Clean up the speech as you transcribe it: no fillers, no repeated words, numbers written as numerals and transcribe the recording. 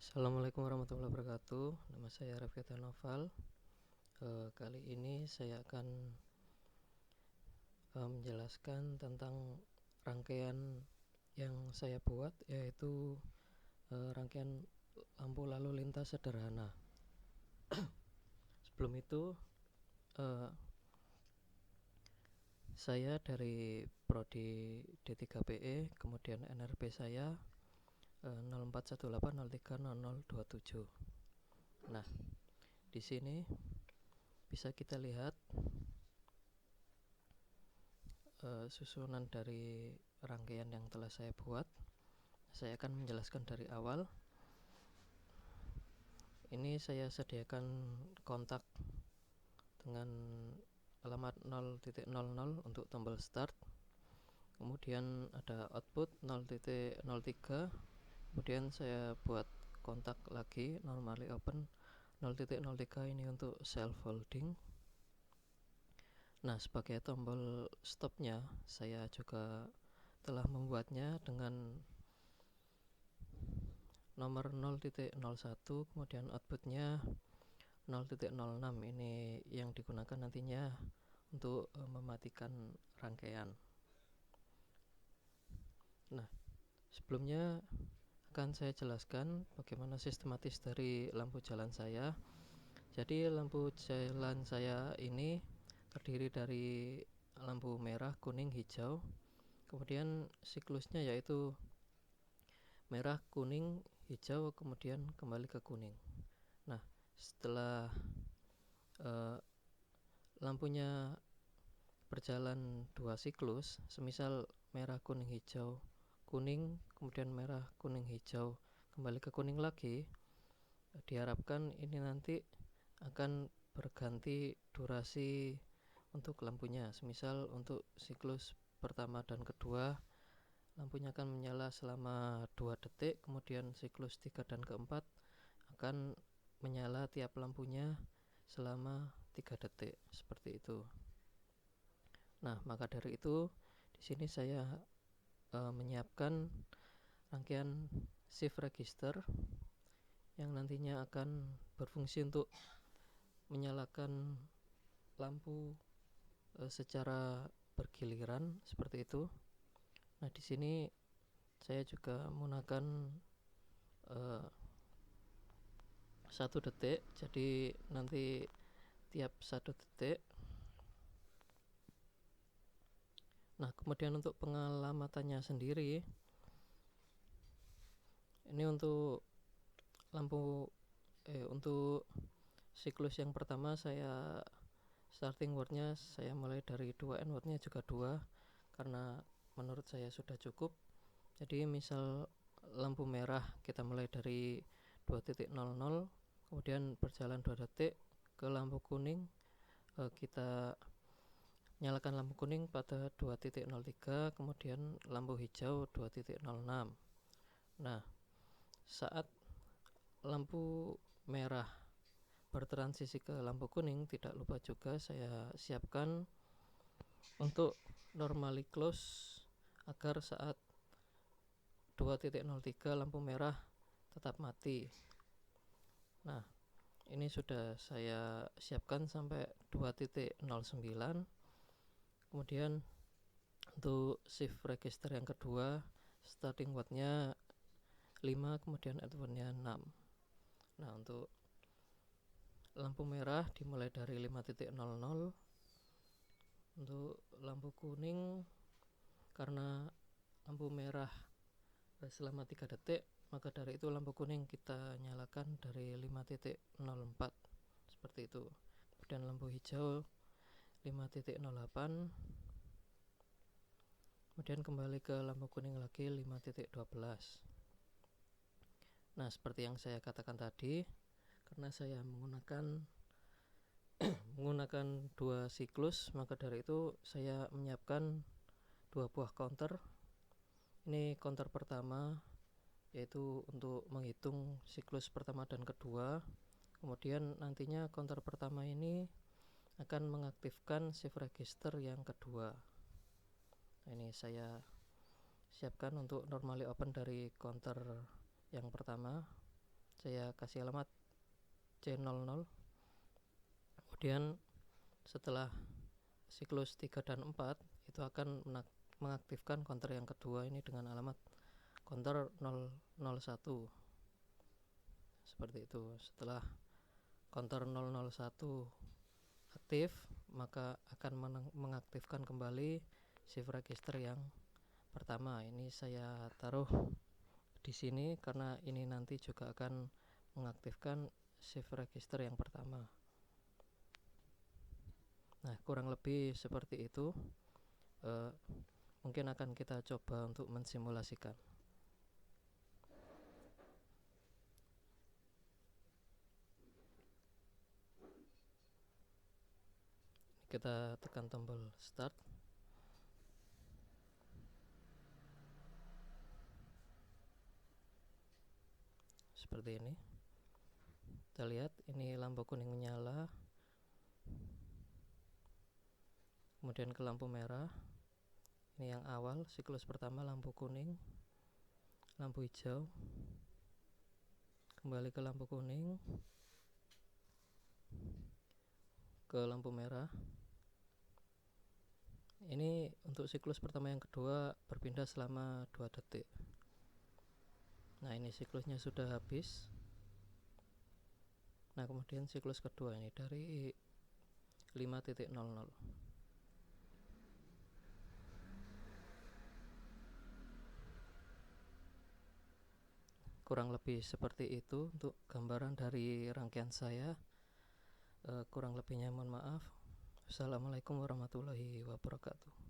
Assalamualaikum warahmatullahi wabarakatuh. Nama saya Raffiata Noval. Kali ini saya akan menjelaskan tentang rangkaian yang saya buat, yaitu rangkaian lampu lalu lintas sederhana. Sebelum itu, saya dari Prodi D3PE, kemudian NRP saya 0418030027. Nah, di sini bisa kita lihat susunan dari rangkaian yang telah saya buat. Saya akan menjelaskan dari awal. Ini saya sediakan kontak dengan alamat 0.00 untuk tombol start, kemudian ada output 0.03, kemudian saya buat kontak lagi normally open 0.03 ini untuk self holding. Nah, sebagai tombol stopnya saya juga telah membuatnya dengan nomor 0.01, kemudian outputnya 0.06. Ini yang digunakan nantinya untuk mematikan rangkaian. Nah, sebelumnya akan saya jelaskan bagaimana sistematis dari lampu jalan saya. Jadi lampu jalan saya ini terdiri dari lampu merah, kuning, hijau. Kemudian siklusnya yaitu merah, kuning, hijau, kemudian kembali ke kuning. Nah, setelah lampunya berjalan 2 siklus, semisal merah, kuning, hijau, kuning, kemudian merah, kuning, hijau, kembali ke kuning lagi, diharapkan ini nanti akan berganti durasi untuk lampunya. Semisal untuk siklus pertama dan kedua, lampunya akan menyala selama 2 detik, kemudian siklus 3 dan keempat akan menyala tiap lampunya selama 3 detik, seperti itu. Nah, maka dari itu di sini saya menyiapkan rangkaian shift register yang nantinya akan berfungsi untuk menyalakan lampu secara bergiliran, seperti itu. Nah, di sini saya juga menggunakan 1 detik, jadi nanti tiap 1 detik. Nah, kemudian untuk pengelamatannya sendiri, ini untuk lampu untuk siklus yang pertama saya starting wordnya saya mulai dari 2N, wordnya juga 2 karena menurut saya sudah cukup. Jadi misal lampu merah kita mulai dari 2.00, kemudian berjalan 2 detik ke lampu kuning, kita nyalakan lampu kuning pada 2.03, kemudian lampu hijau 2.06. Nah, saat lampu merah bertransisi ke lampu kuning, tidak lupa juga saya siapkan untuk normally close agar saat 2.03 lampu merah tetap mati. Nah, ini sudah saya siapkan sampai 2.09. Kemudian untuk shift register yang kedua, starting wattnya 5, kemudian outputnya 6. Nah, untuk lampu merah dimulai dari 5.00. Untuk lampu kuning, karena lampu merah selama 3 detik, maka dari itu lampu kuning kita nyalakan dari 5.04, seperti itu. Kemudian lampu hijau 5.08, kemudian kembali ke lampu kuning lagi 5.12. Nah, seperti yang saya katakan tadi, karena saya menggunakan 2 siklus, maka dari itu saya menyiapkan 2 buah counter. Ini counter pertama yaitu untuk menghitung siklus pertama dan kedua. Kemudian nantinya counter pertama ini akan mengaktifkan shift register yang kedua. Nah, ini saya siapkan untuk normally open dari counter yang pertama. saya kasih alamat C00. Kemudian setelah siklus 3 dan 4 itu akan mengaktifkan counter yang kedua ini dengan alamat counter 001. Seperti itu. Setelah counter 001 aktif, maka akan mengaktifkan kembali shift register yang pertama. Ini saya taruh di sini karena ini nanti juga akan mengaktifkan shift register yang pertama. Nah, kurang lebih seperti itu. Mungkin akan kita coba untuk mensimulasikan. Kita tekan tombol start. Seperti ini. Kita lihat ini lampu kuning menyala. Kemudian ke lampu merah. Ini yang awal, siklus pertama lampu kuning, lampu hijau, kembali ke lampu kuning, ke lampu merah. Ini untuk siklus pertama yang kedua berpindah selama 2 detik. Nah, ini siklusnya sudah habis. Nah, kemudian siklus kedua ini dari 5.00. Kurang lebih seperti itu untuk gambaran dari rangkaian saya. Kurang lebihnya mohon maaf. Assalamualaikum warahmatullahi wabarakatuh.